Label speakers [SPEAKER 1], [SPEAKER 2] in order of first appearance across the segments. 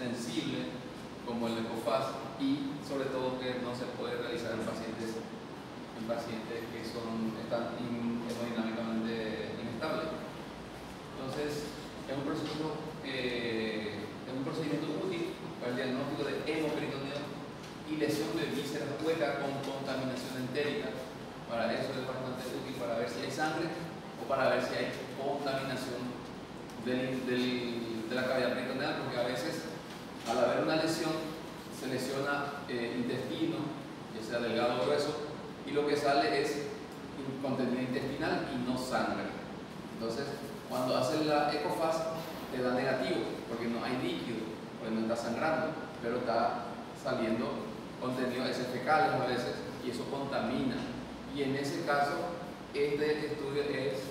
[SPEAKER 1] sensible como el ECOFAS, y sobre todo que no se puede realizar en pacientes que están hemodinámicamente inestables. Entonces, es un procedimiento útil para el diagnóstico de hemoperitoneo y lesión de vísceras huecas con contaminación entérica. Para eso es bastante útil, para ver si hay sangre o para ver si hay contaminación de la cavidad peritoneal, porque a veces al haber una lesión se lesiona intestino, ya sea delgado o grueso, y lo que sale es contenido intestinal y no sangre. Entonces, cuando hacen la ECOFAS te da negativo, porque no hay líquido, porque no está sangrando, pero está saliendo contenido de fecales a veces, y eso contamina. Y en ese caso, este estudio es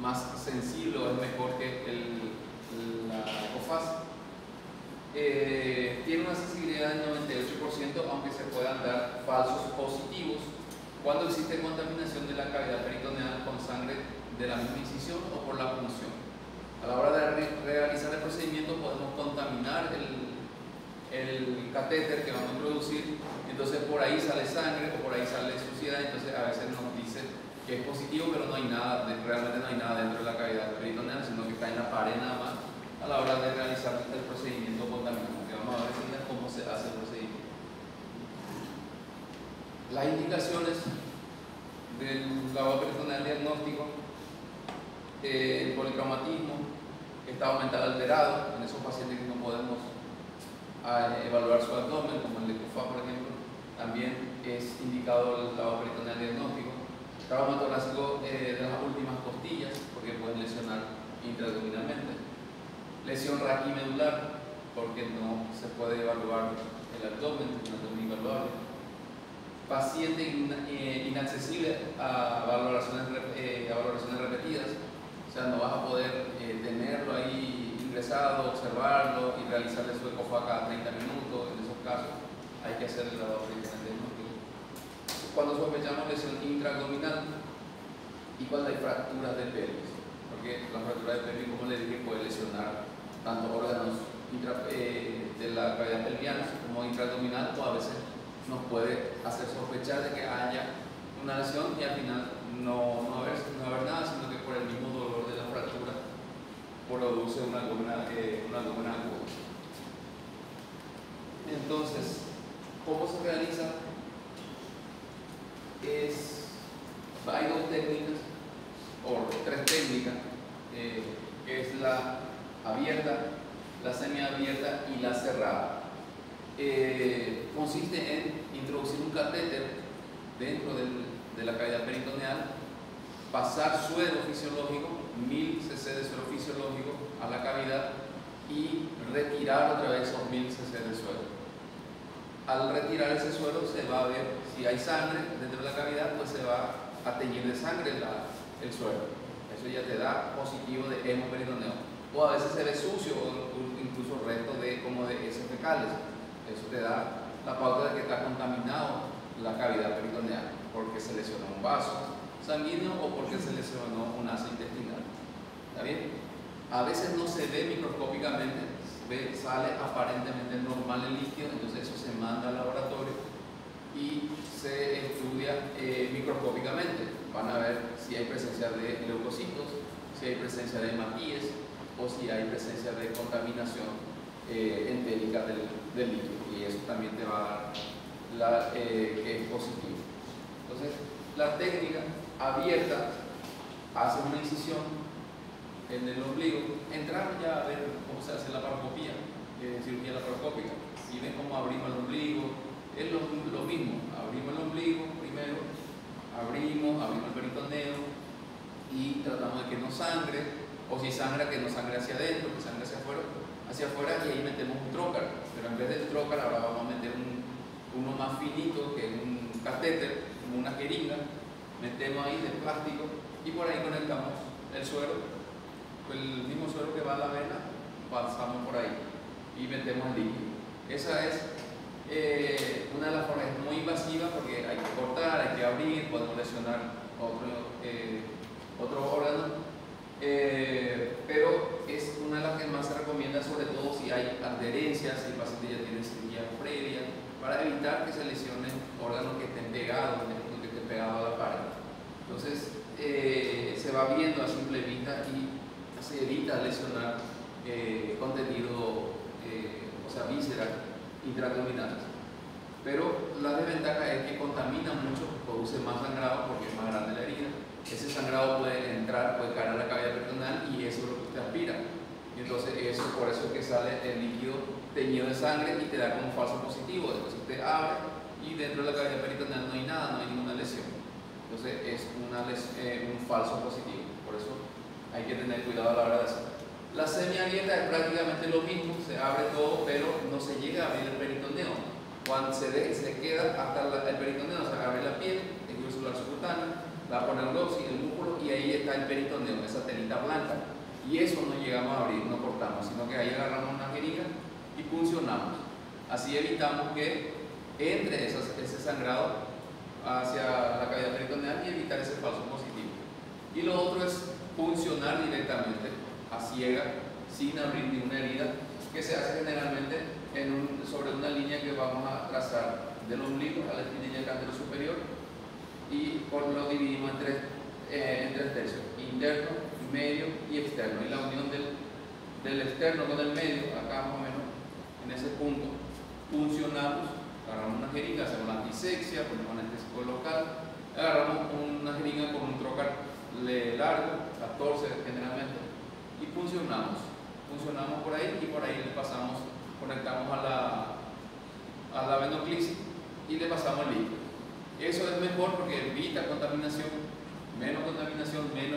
[SPEAKER 1] más sensible o es mejor que la ECOFAS. Tiene una sensibilidad del 98%, aunque se puedan dar falsos positivos cuando existe contaminación de la cavidad peritoneal con sangre de la misma incisión o por la punción. A la hora de realizar el procedimiento podemos contaminar el catéter que vamos a introducir, entonces por ahí sale sangre o por ahí sale suciedad, entonces a veces nos dice que es positivo, pero no hay nada, realmente no hay nada dentro de la cavidad peritoneal, sino que está en la pared nada más a la hora de realizar el procedimiento contaminante. Vamos a ver cómo se hace el procedimiento. Las indicaciones del lavado peritoneal diagnóstico: el policromatismo, estado mental alterado, en esos pacientes que no podemos evaluar su abdomen, como el ECOFAS por ejemplo, también es indicado el lavado peritoneal diagnóstico. Trauma torácico de las últimas costillas, porque pueden lesionar intraabdominalmente. Lesión raquimedular, porque no se puede evaluar el abdomen, un abdomen invaluable. Paciente inaccesible a valoraciones repetidas, o sea, no vas a poder tenerlo ahí ingresado, observarlo y realizarle su ECOFAS cada 30 minutos. En esos casos hay que hacer el lavado peritoneal diagnóstico. Cuando sospechamos lesión intraabdominal y cuando hay fracturas de pelvis, porque la fractura de pelvis, como le dije, puede lesionar tanto órganos de la cavidad pelviana como intraabdominal, o a veces nos puede hacer sospechar de que haya una lesión y al final no haber nada, sino que por el mismo dolor de la fractura produce una albúmina aguda. Entonces, ¿cómo se realiza? Hay dos técnicas, o tres técnicas, que es la abierta, la semiabierta y la cerrada. Consiste en introducir un catéter dentro de la cavidad peritoneal, pasar suero fisiológico, 1000 cc de suero fisiológico a la cavidad y retirar otra vez esos 1000 cc de suero. Al retirar ese suero se va a ver si hay sangre dentro de la cavidad, pues se va a teñir de sangre el suero. Eso ya te da positivo de hemoperitoneo. O a veces se ve sucio o incluso restos de heces fecales. Eso te da la pauta de que está contaminado la cavidad peritoneal, porque se lesionó un vaso sanguíneo o porque se lesionó un asa intestinal. ¿Está bien? A veces no se ve microscópicamente, sale aparentemente normal el líquido, entonces eso se manda al laboratorio y se estudia microscópicamente. Van a ver si hay presencia de leucocitos, si hay presencia de hematíes o si hay presencia de contaminación entérica del líquido, y eso también te va a dar que es positivo. Entonces, la técnica abierta hace una incisión en el ombligo. Entramos ya a ver cómo se hace la paroscopía, cirugía laparoscópica, y ven cómo abrimos el ombligo. Es lo mismo, abrimos el ombligo primero, abrimos el peritoneo y tratamos de que no sangre, o si sangra, que no sangre hacia adentro, que sangre hacia afuera, y ahí metemos un trocar. Pero en vez del trocar ahora vamos a meter uno más finito, que es un catéter, como una jeringa, metemos ahí de plástico y por ahí conectamos el suero, el mismo suero que va a la vena, pasamos por ahí y metemos el líquido. Esa es una de las formas. Es muy invasiva porque hay que cortar, hay que abrir, podemos lesionar otro órgano, pero es una de las que más se recomienda, sobre todo si hay arterias adherencia, si el paciente ya tiene cirugía previa, para evitar que se lesionen órganos que estén pegados, que estén pegados a la pared. Entonces, se va viendo a simple vista y se evita lesionar contenido, o sea, vísceras intraabdominales. Pero la desventaja es que contamina mucho, produce más sangrado porque es más grande la herida. Ese sangrado puede entrar, puede caer a la cavidad peritoneal y eso es lo que usted aspira. Y entonces por eso es que sale el líquido teñido de sangre y te da como un falso positivo. Después usted abre y dentro de la cavidad peritoneal no hay nada, no hay ninguna lesión. Entonces es un falso positivo. Por eso hay que tener cuidado a la hora de hacerlo. La semiabierta es prácticamente lo mismo, se abre todo, pero no se llega a abrir el peritoneo. Cuando se queda hasta el peritoneo, se abre la piel, el glúteo celular subcutáneo, la poneurosis, el músculo, y ahí está el peritoneo, esa telita blanca. Y eso no llegamos a abrir, no cortamos, sino que ahí agarramos una jeringa y puncionamos. Así evitamos que entre ese sangrado hacia la cavidad peritoneal y evitar ese falso positivo. Y lo otro es puncionar directamente a ciega, sin abrir ninguna herida, que se hace generalmente sobre una línea que vamos a trazar del ombligo a la espinilla del cántaro superior, y lo dividimos en tres tercios: interno, medio y externo. Y la unión del externo con el medio, acá más o menos en ese punto, puncionamos, agarramos una jeringa, hacemos la antisexia, ponemos anestésico local, agarramos una jeringa con un trocar largo, 14 generalmente, y puncionamos por ahí, y por ahí le pasamos, conectamos a la venoclisis y le pasamos el líquido. Eso es mejor porque evita contaminación, menos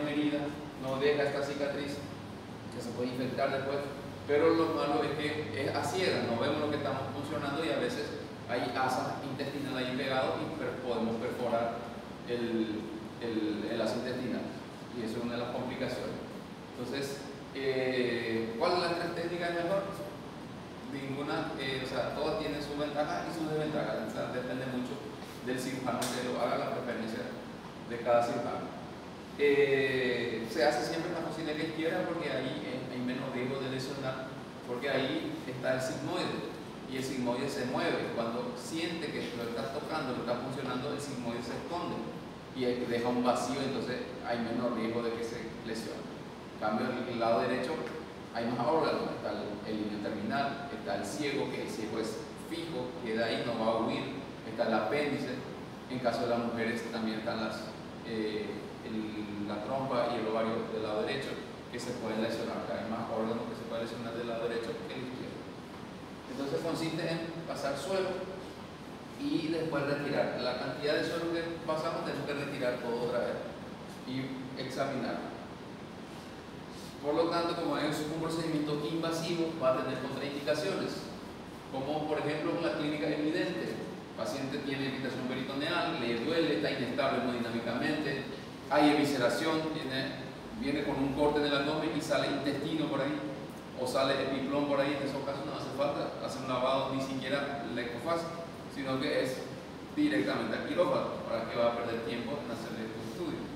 [SPEAKER 1] herida, no deja esta cicatriz que se puede infectar después. Pero lo malo es que es a ciegas, no vemos lo que estamos funcionando y a veces hay asas intestinales ahí pegados y podemos perforar el asa intestinal, y eso es una de las complicaciones. Entonces, ¿cuál de las tres técnicas es mejor? Ninguna, o sea, todas tienen sus ventajas y sus desventajas. O sea, depende mucho del cirujano que lo haga, la preferencia de cada cirujano. Se hace siempre en la cocina izquierda porque ahí hay menos riesgo de lesionar, porque ahí está el sigmoide y el sigmoide se mueve. Cuando siente que lo estás tocando, lo está funcionando, el sigmoide se esconde y deja un vacío, entonces hay menos riesgo de que se lesione. En cambio, en el lado derecho hay más órganos, está el límite terminal, está el ciego, que el ciego es fijo, queda ahí, no va a huir, está el apéndice. En caso de las mujeres también están la trompa y el ovario del lado derecho, que se pueden lesionar. Hay más órganos que se pueden lesionar del lado derecho que el izquierdo. Entonces consiste en pasar suero y después retirar. La cantidad de suero que pasamos tenemos que retirar todo otra vez y examinar. Por lo tanto, como es un procedimiento invasivo, va a tener contraindicaciones, como por ejemplo una clínica evidente. El paciente tiene irritación peritoneal, le duele, está inestable hemodinámicamente, hay evisceración, viene con un corte en el abdomen y sale intestino por ahí, o sale epiplón por ahí. En esos casos no hace falta hacer un lavado, ni siquiera la ecofase, sino que es directamente al quirófano. ¿Para que va a perder tiempo en hacerle estos estudios?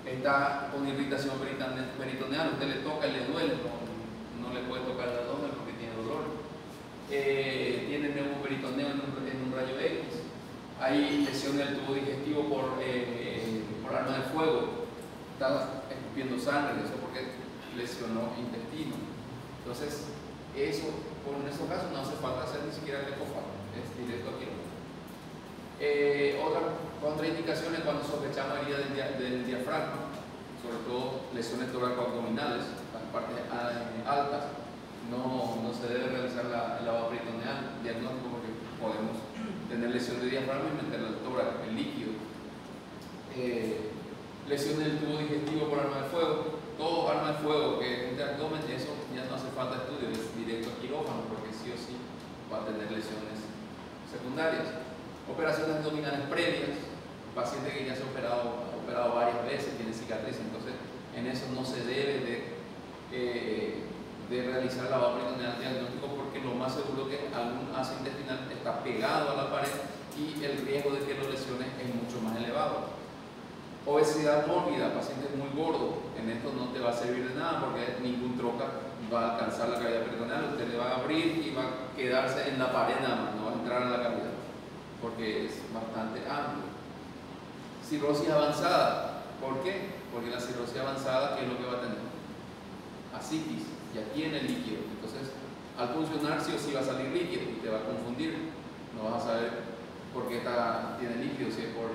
[SPEAKER 1] Está con irritación peritoneal, usted le toca y le duele, no le puede tocar el abdomen porque tiene dolor. Tiene neumoperitoneo en un rayo X. Hay lesión del tubo digestivo por arma de fuego, está escupiendo sangre, eso porque lesionó intestino. Entonces, en esos casos no hace falta hacer ni siquiera el ecofase, es directo aquí. Otra contraindicación es cuando sospechamos herida del diafragma, sobre todo lesiones toracoabdominales, las partes altas. No se debe realizar el lavado peritoneal diagnóstico porque podemos tener lesión de diafragma y meterle al tórax el líquido. Lesión del tubo digestivo por arma de fuego. Todo arma de fuego que es de abdomen, eso ya no hace falta estudio, es directo al quirófano porque sí o sí va a tener lesiones secundarias. Operaciones abdominales previas, paciente que ya se ha operado varias veces, tiene cicatriz, entonces en eso no se debe de realizar lavado peritoneal diagnóstico porque lo más seguro es que algún asa intestinal está pegado a la pared y el riesgo de que lo lesione es mucho más elevado. Obesidad mórbida, paciente muy gordo, en esto no te va a servir de nada porque ningún trocar va a alcanzar la cavidad peritoneal, usted le va a abrir y va a quedarse en la pared nada más, no va a entrar en la cavidad, porque es bastante amplio. Cirrosis avanzada, ¿por qué? Porque la cirrosis avanzada, ¿qué es lo que va a tener? Ascitis, ya tiene líquido, entonces al funcionar sí o sí va a salir líquido y te va a confundir, no vas a saber por qué tiene líquido, si es por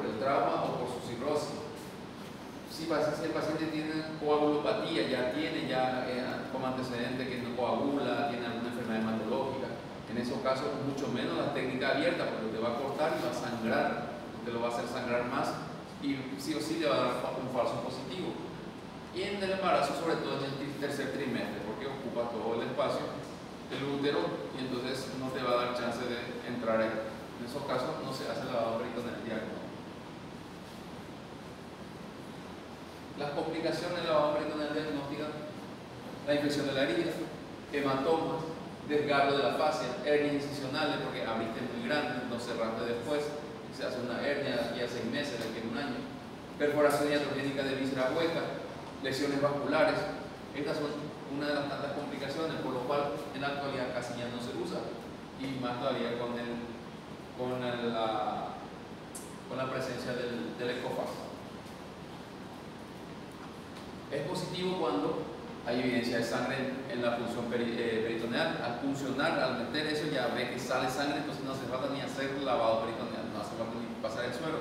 [SPEAKER 1] el trauma o por su cirrosis. Si el paciente tiene coagulopatía, ya tiene como antecedente que no coagula, tiene alguna enfermedad hematológica, en esos casos mucho menos la técnica abierta, porque te va a cortar y va a sangrar, te lo va a hacer sangrar más y sí o sí le va a dar un falso positivo. Y en el embarazo, sobre todo en el tercer trimestre, porque ocupa todo el espacio del útero y entonces no te va a dar chance de entrar ahí. En esos casos no se hace lavado peritoneal diagnóstico. Las complicaciones del lavado peritoneal diagnóstica: la infección de la herida, hematomas, desgarro de la fascia, hernias incisionales porque abriste muy grande, no cerraste después, se hace una hernia de aquí a 6 meses, de aquí a 1 año, perforación iatrogénica de víscera hueca, lesiones vasculares. Estas son una de las tantas complicaciones, por lo cual en la actualidad casi ya no se usa, y más todavía con la presencia del ECOFAS. Es positivo cuando hay evidencia de sangre en la punción peritoneal. Al funcionar, al meter eso, ya ve que sale sangre, entonces no hace falta ni hacer lavado peritoneal, no hace falta ni pasar el suero.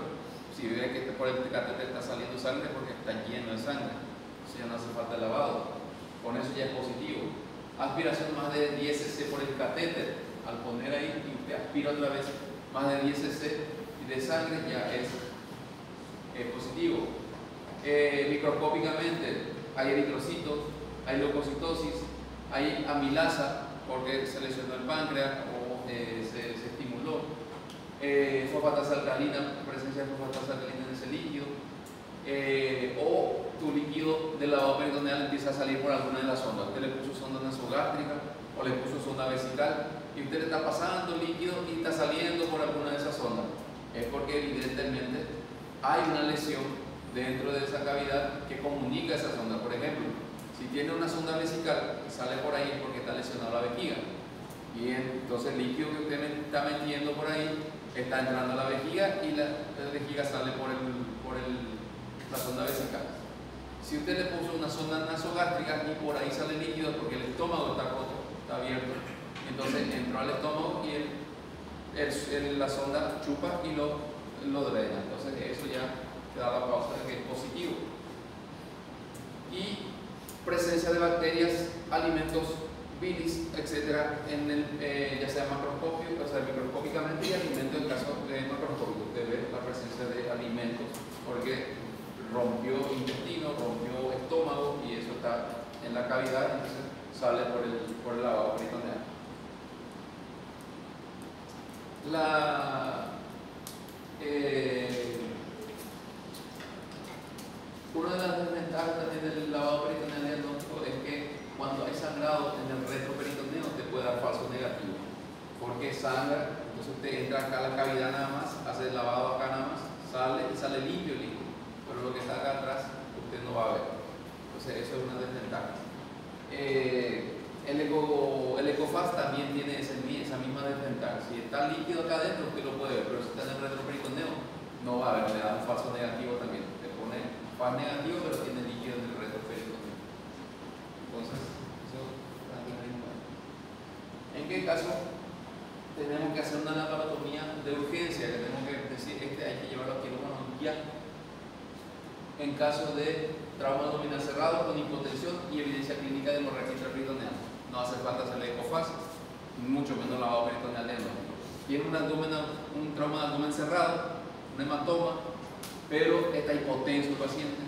[SPEAKER 1] Si ve que por el catéter está saliendo sangre, porque está lleno de sangre, entonces ya no hace falta el lavado. Con eso ya es positivo. Aspiración más de 10 cc por el catéter, al poner ahí y usted aspira otra vez más de 10 cc de sangre, ya es positivo. Microscópicamente hay eritrocitos, hay leucocitosis, hay amilasa porque se lesionó el páncreas o se estimuló, fosfatasa alcalina, presencia de fosfatasa alcalina en ese líquido, o tu líquido del lavado peritoneal empieza a salir por alguna de las sondas. Usted le puso sonda nasogástrica o le puso sonda vesical y usted le está pasando líquido y está saliendo por alguna de esas sondas. Es porque evidentemente hay una lesión dentro de esa cavidad que comunica esa sonda. Por ejemplo, si tiene una sonda vesical que sale por ahí porque está lesionada la vejiga, y entonces el líquido que usted está metiendo por ahí está entrando a la vejiga y la vejiga sale por la sonda vesical. Si usted le puso una sonda nasogástrica y por ahí sale líquido porque el estómago está roto, está abierto, entonces entró al estómago y la sonda chupa y lo drena. Entonces eso ya te da la pausa de que es positivo. Y presencia de bacterias, alimentos, bilis, etcétera, ya sea macroscópico, o sea, microscópicamente, y alimentos en caso de macroscópico. Usted ve la presencia de alimentos porque rompió intestino, rompió estómago y eso está en la cavidad, entonces sale por el lavado peritoneal. Una de las desventajas también del lavado peritoneal diagnóstico es que cuando hay sangrado en el retroperitoneo te puede dar falso negativo, porque sangra, entonces usted entra acá a la cavidad nada más, hace el lavado acá nada más, sale y sale limpio el líquido, pero lo que está acá atrás usted no va a ver. Entonces eso es una desventaja. El ECOFAS también tiene esa misma desventaja. Si está líquido acá adentro usted lo puede ver, pero si está en el retroperitoneo no va a ver, le da un falso negativo también. Te pone FAS negativo pero tiene líquido en el retroperitoneo. Entonces eso también es bueno. ¿En qué caso tenemos que hacer una laparotomía de urgencia? Que tenemos que decir, hay que llevarlo a quirófano ya. En caso de trauma abdominal cerrado con hipotensión y evidencia clínica de hemorragia intraperitoneal, no hace falta hacerle ECOFAS, mucho menos lavado peritoneal diagnóstico. Tiene un trauma de abdomen cerrado, un hematoma, pero está hipotenso el paciente,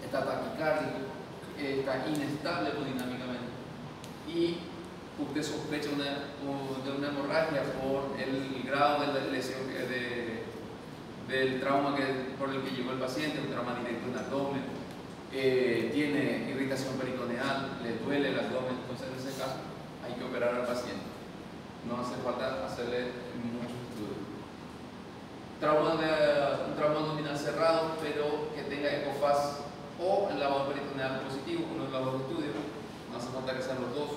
[SPEAKER 1] está taquicárdico, está inestable hemodinámicamente y usted sospecha de una hemorragia por el grado de la lesión del trauma por el que llegó el paciente, un trauma directo en el abdomen, tiene irritación peritoneal, le duele el abdomen, entonces en ese caso hay que operar al paciente. No hace falta hacerle mucho estudio. Un trauma abdominal cerrado, pero que tenga ECOFAS o el lavado peritoneal positivo, uno de los dos estudios, no hace falta que sean los dos.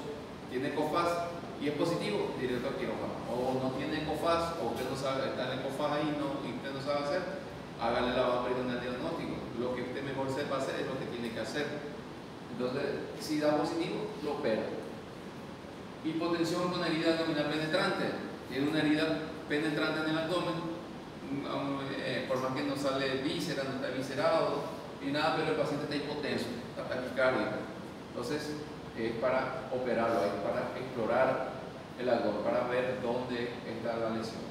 [SPEAKER 1] Tiene tiene COFAS y es positivo, directo a quirófano. O no tiene COFAS, o usted no sabe, está en el COFAS ahí y usted no sabe hacer, hágale lavado peritoneal diagnóstico. Lo que usted mejor sepa hacer es lo que tiene que hacer. Entonces, si da positivo, lo opera. Hipotensión con herida abdominal penetrante. Tiene una herida penetrante en el abdomen, por más que no sale víscera, no está viscerado ni nada, pero el paciente está hipotenso, está taquicárdico. Entonces, es para operarlo, es para explorar el abdomen, para ver dónde está la lesión.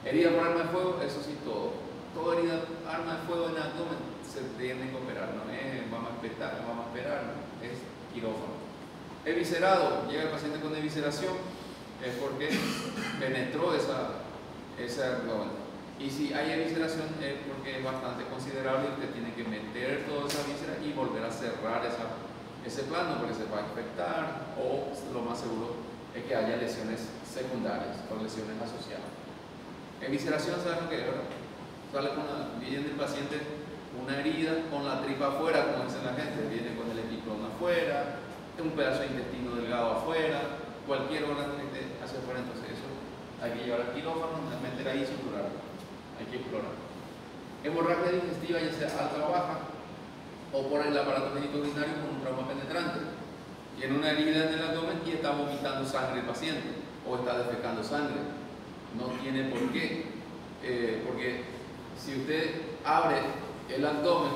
[SPEAKER 1] Herida por arma de fuego, eso sí, toda herida, arma de fuego en el abdomen se tiene que operar, no es vamos a esperar, no, es quirófano. Eviscerado, llega el paciente con evisceración, es porque penetró ese abdomen. Y si hay evisceración es porque es bastante considerable y usted tiene que meter toda esa víscera y volver a cerrar ese plano porque se va a infectar, o lo más seguro es que haya lesiones secundarias o lesiones asociadas. Evisceración, ¿saben lo que es, verdad? Viene el paciente una herida con la tripa afuera, como dice la gente, viene con el epiplón afuera, un pedazo de intestino delgado afuera, cualquier órgano que esté hacia afuera, entonces eso hay que llevar al quirófano, meter ahí y suturarlo. Hay que explorar. Hemorragia digestiva, ya sea alta o baja, o por el aparato genitourinario con un trauma penetrante. Tiene una herida en el abdomen y está vomitando sangre el paciente, o está defecando sangre. No tiene por qué, porque si usted abre el abdomen,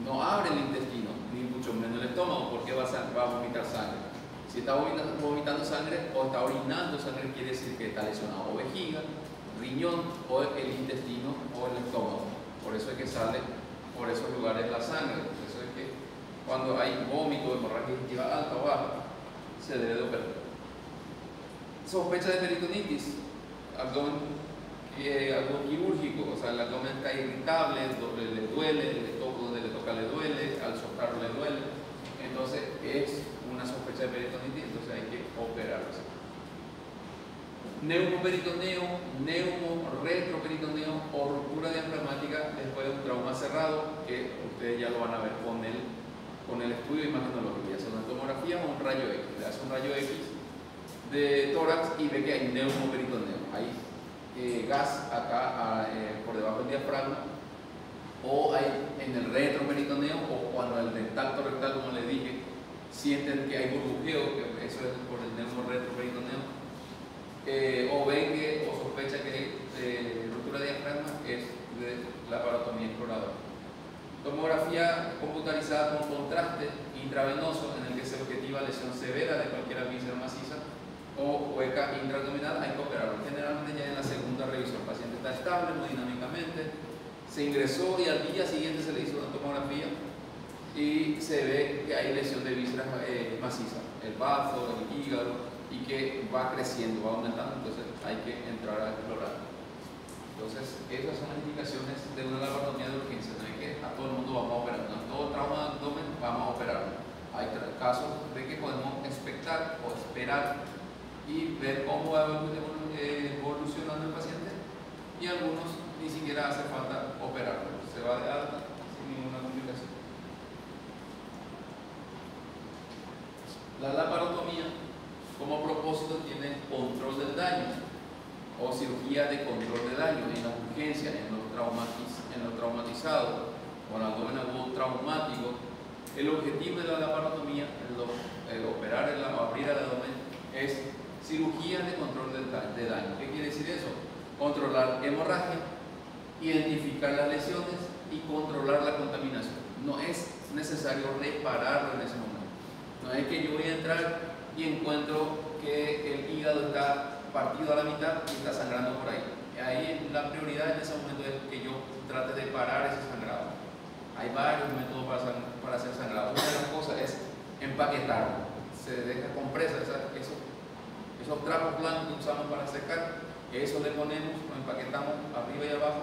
[SPEAKER 1] no abre el intestino, ni mucho menos el estómago, porque va a vomitar sangre. Si está vomitando sangre o está orinando sangre, quiere decir que está lesionado o vejiga, riñón, o el intestino o el estómago. Por eso es que sale por esos lugares la sangre. Por eso es que cuando hay vómito, hemorragia digestiva alta o baja, se debe de operar. Sospecha de peritonitis, abdomen algo quirúrgico, o sea, el abdomen está irritable, le duele, donde le toca le duele, al soltarlo le duele. Entonces es una sospecha de peritonitis, entonces hay que operarlo. Neumoperitoneo, neumoretroperitoneo o ruptura diafragmática después de un trauma cerrado, que ustedes ya lo van a ver con el estudio imagenológico, ya sea una tomografía o un rayo X. Le hace un rayo X de tórax y ve que hay neumoperitoneo, hay gas acá por debajo del diafragma, o hay en el retroperitoneo, o cuando el tacto rectal, como les dije, sienten que hay burbujeo, que eso es por el neumoretroperitoneo. O ven que, o sospecha que ruptura de diafragma es de la laparotomía exploradora. Tomografía computarizada con contraste intravenoso en el que se objetiva lesión severa de cualquier víscera maciza o hueca intraabdominal, hay que operarlo. Generalmente ya en la segunda revisión el paciente está estable hemodinámicamente, se ingresó y al día siguiente se le hizo una tomografía y se ve que hay lesión de vísceras maciza, el bazo, el hígado, y que va creciendo, va aumentando, entonces hay que entrar a explorar. Entonces, esas son las indicaciones de una laparotomía de urgencia. No es que a todo el mundo vamos a operar, no es todo trauma de abdomen vamos a operar. Hay casos de que podemos expectar o esperar y ver cómo va evolucionando el paciente, y algunos ni siquiera hace falta operarlo, se va de alta sin ninguna complicación. La laparotomía como propósito tiene control del daño o cirugía de control de daño en la urgencia, en los traumatizados o en el abdomen agudo traumático. El objetivo de la laparotomía, el operar, abrir el abdomen, es cirugía de control de daño. ¿Qué quiere decir eso? Controlar hemorragia, identificar las lesiones y controlar la contaminación. No es necesario repararlo en ese momento. No es que yo voy a entrar y encuentro que el hígado está partido a la mitad y está sangrando por ahí. Ahí la prioridad en ese momento es que yo trate de parar ese sangrado. Hay varios métodos para hacer sangrado. Una de las cosas es empaquetarlo. Se deja compresa, esos trapos blancos que usamos para secar, eso le ponemos, lo empaquetamos arriba y abajo,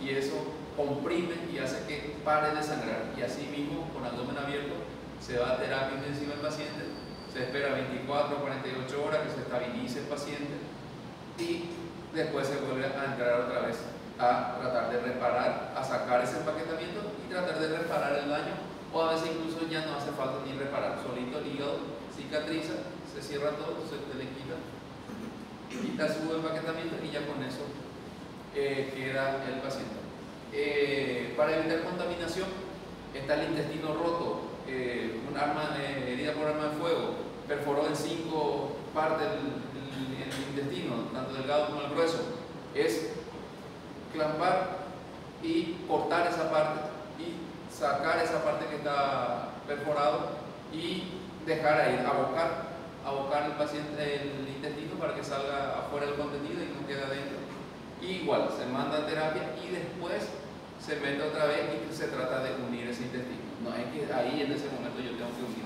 [SPEAKER 1] y eso comprime y hace que pare de sangrar. Y así mismo, con abdomen abierto, se va a terapia intensiva el paciente. Se espera 24 o 48 horas que se estabilice el paciente y después se vuelve a entrar otra vez a tratar de reparar, a sacar ese empaquetamiento y tratar de reparar el daño, o a veces incluso ya no hace falta ni reparar, solito el hígado cicatriza, se cierra todo, entonces usted le quita su empaquetamiento y ya con eso queda el paciente. Para evitar contaminación está el intestino roto, un arma herida por arma de fuego, perforó en 5 partes el intestino, tanto delgado como el grueso. Es clampar y cortar esa parte y sacar esa parte que está perforado y dejar ahí, abocar el paciente el intestino para que salga afuera el contenido y no quede adentro. Y igual, se manda a terapia y después se mete otra vez y se trata de unir ese intestino. No es que ahí en ese momento yo tengo que unir.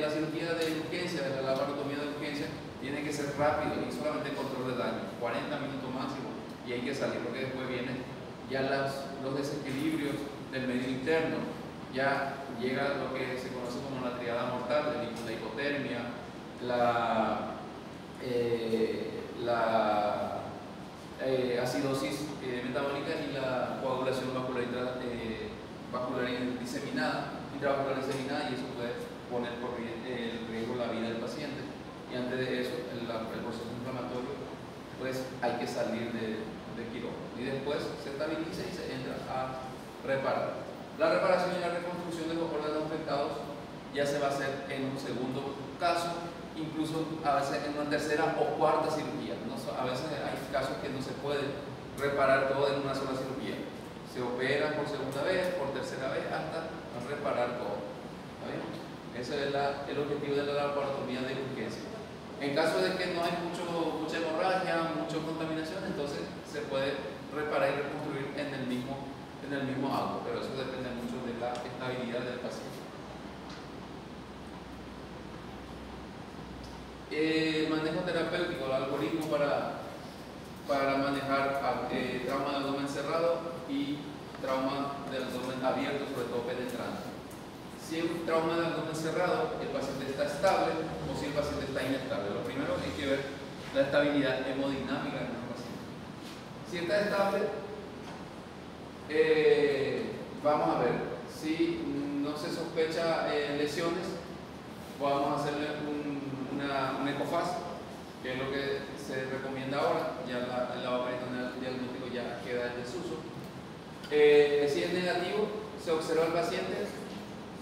[SPEAKER 1] La cirugía de urgencia, la laparotomía de urgencia, tiene que ser rápido y solamente control de daño, 40 minutos máximo, y hay que salir porque después vienen ya los desequilibrios del medio interno, ya llega lo que se conoce como la triada mortal, la hipotermia, la acidosis metabólica y la coagulación vascular diseminada, intravascular diseminada, y eso puede poner por riesgo la vida del paciente. Y antes de eso, el proceso inflamatorio, pues hay que salir de quirófano. Y después se estabiliza y se entra a reparar. La reparación y la reconstrucción de los órganos afectados ya se va a hacer en un segundo caso, incluso a veces en una tercera o cuarta cirugía. A veces hay casos que no se puede reparar todo en una sola cirugía. Se opera por segunda vez, por tercera vez, hasta reparar todo. ¿Está bien? Ese es el objetivo de la laparotomía de urgencia. En caso de que no hay mucha hemorragia, mucha contaminación, entonces se puede reparar y reconstruir en el mismo acto, pero eso depende mucho de la estabilidad del paciente. Manejo terapéutico, el algoritmo para manejar trauma de abdomen cerrado y trauma del abdomen abierto, sobre todo penetrante. Si es un trauma de abdomen cerrado, el paciente está estable o si el paciente está inestable. Lo primero que hay que ver la estabilidad hemodinámica de nuestro paciente. Si está estable, vamos a ver, si no se sospecha lesiones, vamos a hacerle un ecofaz, que es lo que se recomienda ahora. Ya el lavado diagnóstico ya queda en desuso. Si es negativo, se observa al paciente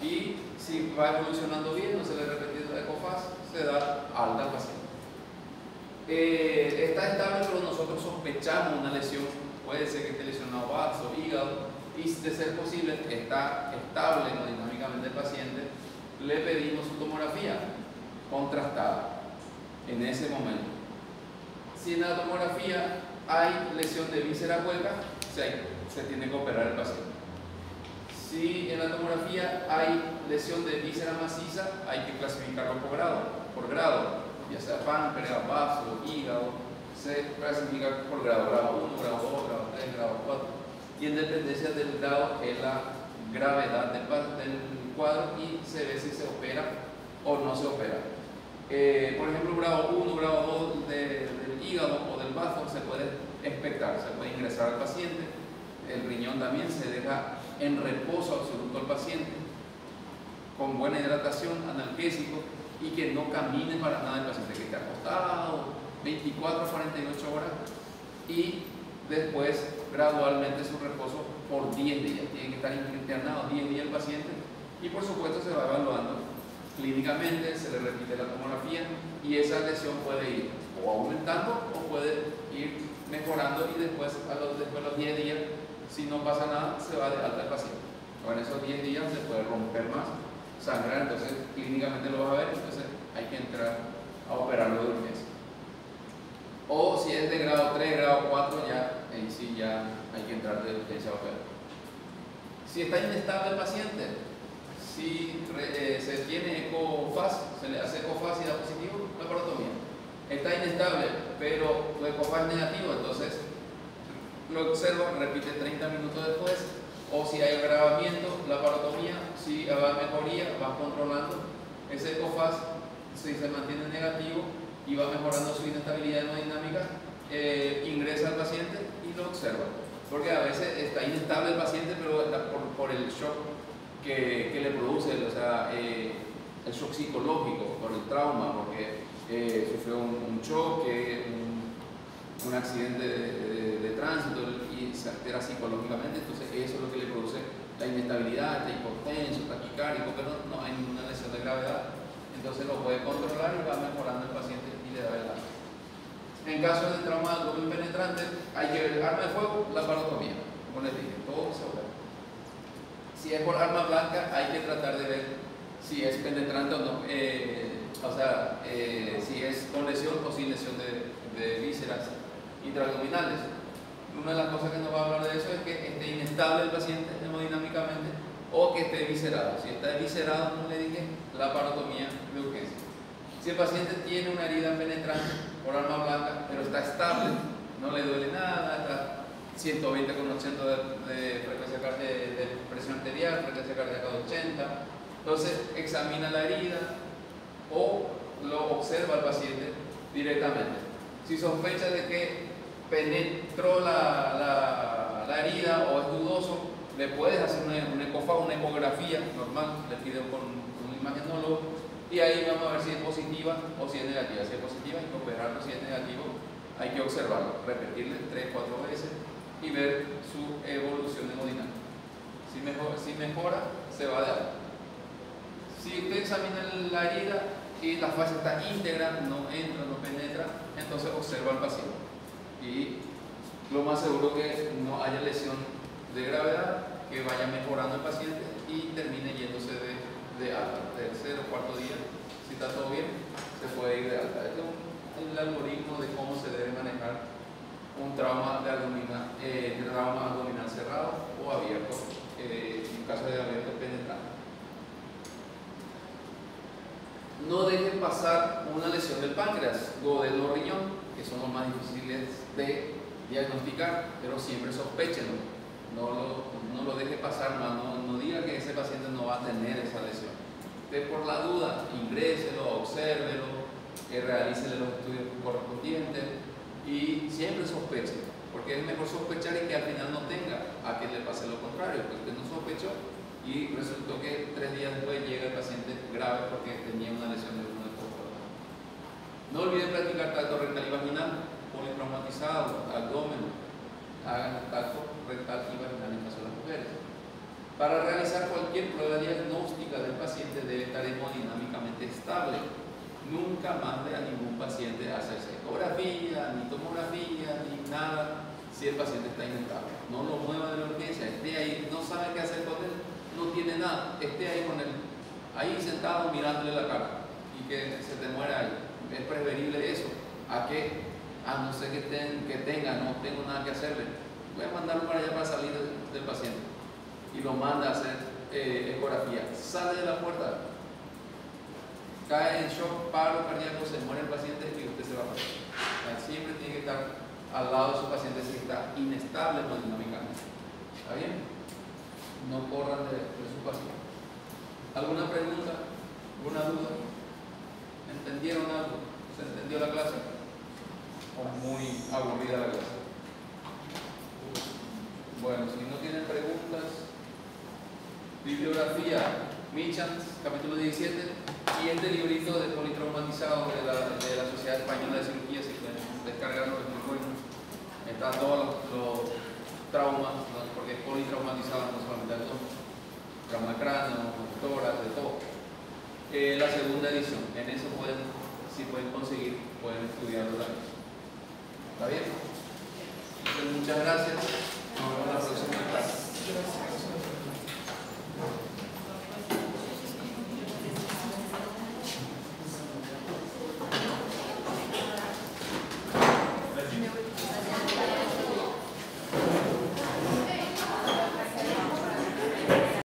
[SPEAKER 1] y si va evolucionando bien, no se le repite el ecofaz, se da alta al paciente. Está estable, pero nosotros sospechamos una lesión, puede ser que esté lesionado vaso, hígado, y de ser posible está estable hemodinámicamente el paciente, le pedimos su tomografía contrastada en ese momento. Si en la tomografía hay lesión de víscera hueca, se tiene que operar el paciente. Si en la tomografía hay lesión de víscera maciza, hay que clasificarlo por grado, ya sea páncreas, vaso, hígado, se clasifica por grado, grado 1, grado 2, grado 3, grado 4, y en dependencia del grado es la gravedad del cuadro y se ve si se opera o no se opera. Por ejemplo, grado 1, grado 2 del hígado o del vaso se puede expectar, se puede ingresar al paciente. El riñón también se deja en reposo absoluto al paciente, con buena hidratación, analgésico, y que no camine para nada el paciente, que esté acostado 24 a 48 horas y después gradualmente su reposo por 10 días. Tiene que estar internado 10 días el paciente y por supuesto se va evaluando clínicamente, se le repite la tomografía y esa lesión puede ir o aumentando o puede ir mejorando y después de los 10 días, si no pasa nada, se va de alta el paciente. Con esos 10 días se puede romper más, sangrar, entonces clínicamente lo vas a ver, entonces hay que entrar a operarlo de urgencia. O si es de grado 3, grado 4, ya en sí ya hay que entrar de urgencia a operar. Si está inestable el paciente, si se tiene ecofaz, se le hace ecofaz y da positivo, laparotomía. Está inestable, pero tu ecofaz es negativo, entonces lo observa, repite 30 minutos después, o si hay agravamiento, laparotomía, si va mejoría, va controlando ese ecofaz, si se mantiene negativo y va mejorando su inestabilidad hemodinámica, ingresa al paciente y lo observa, porque a veces está inestable el paciente, pero por el shock que le produce, o sea, el shock psicológico por el trauma, porque sufrió un choque, un accidente de tránsito y se altera psicológicamente. Entonces eso es lo que le produce la inestabilidad, está hipotenso, taquicárdico, pero no hay ninguna lesión de gravedad. Entonces lo puede controlar y va mejorando el paciente y le da el alta. En caso de trauma de abdomen penetrante, hay que ver arma de fuego, laparotomía. Como les dije, todo se obra. Si es por arma blanca, hay que tratar de ver si es penetrante o no, si es con lesión o sin lesión de vísceras intraabdominales. Una de las cosas que nos va a hablar de eso es que esté inestable el paciente hemodinámicamente o que esté viscerado. Si está viscerado, no le dije laparotomía de urgencia. Si el paciente tiene una herida penetrante por arma blanca, pero está estable, no le duele nada, está 120 con 80 de frecuencia de presión arterial, frecuencia cardíaca de 80, entonces examina la herida o lo observa al paciente directamente. Si sospecha de que penetró la herida o es dudoso, le puedes hacer una ecografía normal, le pide con un imagenólogo y ahí vamos a ver si es positiva o si es negativa. Si es positiva hay que operarlo, si es negativo hay que observarlo, repetirle 3-4 veces y ver su evolución hemodinámica. Si mejora, se va de alta. Si usted examina la herida y la fascia está íntegra, no entra, no penetra, entonces observa al paciente. Y lo más seguro que no haya lesión de gravedad, que vaya mejorando el paciente y termine yéndose de alta. Tercer o cuarto día, si está todo bien, se puede ir de alta. Este es el algoritmo de cómo se debe manejar un trauma abdominal cerrado o abierto, en caso de abierto penetrante. No dejen pasar una lesión del páncreas, duodeno o riñón, que son los más difíciles de diagnosticar, pero siempre sospéchenlo. No lo deje pasar, no diga que ese paciente no va a tener esa lesión. Usted por la duda, ingréselo, obsérvelo, realícele los estudios correspondientes y siempre sospeche, porque es mejor sospechar y que al final no tenga a que le pase lo contrario, porque usted no sospechó y resultó que 3 días después llega el paciente grave porque tenía una lesión de uno de los ojos. No olviden practicar tacto rectal y vaginal, politraumatizado, abdomen, hagan el tacto rectal y vaginal en caso de las mujeres. Para realizar cualquier prueba diagnóstica del paciente debe estar hemodinámicamente estable. Nunca mande a ningún paciente a hacerse ecografía, ni tomografía, ni nada si el paciente está inestable. No lo mueva de la urgencia, esté ahí, no sabe qué hacer con él, no tiene nada, esté ahí con él, ahí sentado mirándole la cara y que se te muera ahí. Es preferible eso a que, a no ser que tenga, no tengo nada que hacerle, voy a mandarlo para allá para salir del paciente y lo manda a hacer ecografía. Sale de la puerta, cae en shock, paro cardíaco, se muere el paciente y usted se va a pasar. Siempre tiene que estar al lado de su paciente si está inestable hemodinámicamente. ¿Está bien? No corran de su paciente. ¿Alguna pregunta? ¿Alguna duda? ¿Entendieron algo? ¿Se entendió la clase? ¿O muy aburrida la clase? Bueno, si no tienen preguntas, bibliografía, Michans, capítulo 17. Y este librito de politraumatizado de la Sociedad Española de Cirugía, si pueden descargarlo, es muy bueno. Están todos los traumas, ¿no? Porque es politraumatizado, no solamente el trauma de cráneo, tórax, de todo. La segunda edición, en eso si pueden conseguir, pueden estudiarlo también. ¿Está bien? Entonces, muchas gracias. Nos vemos la próxima clase.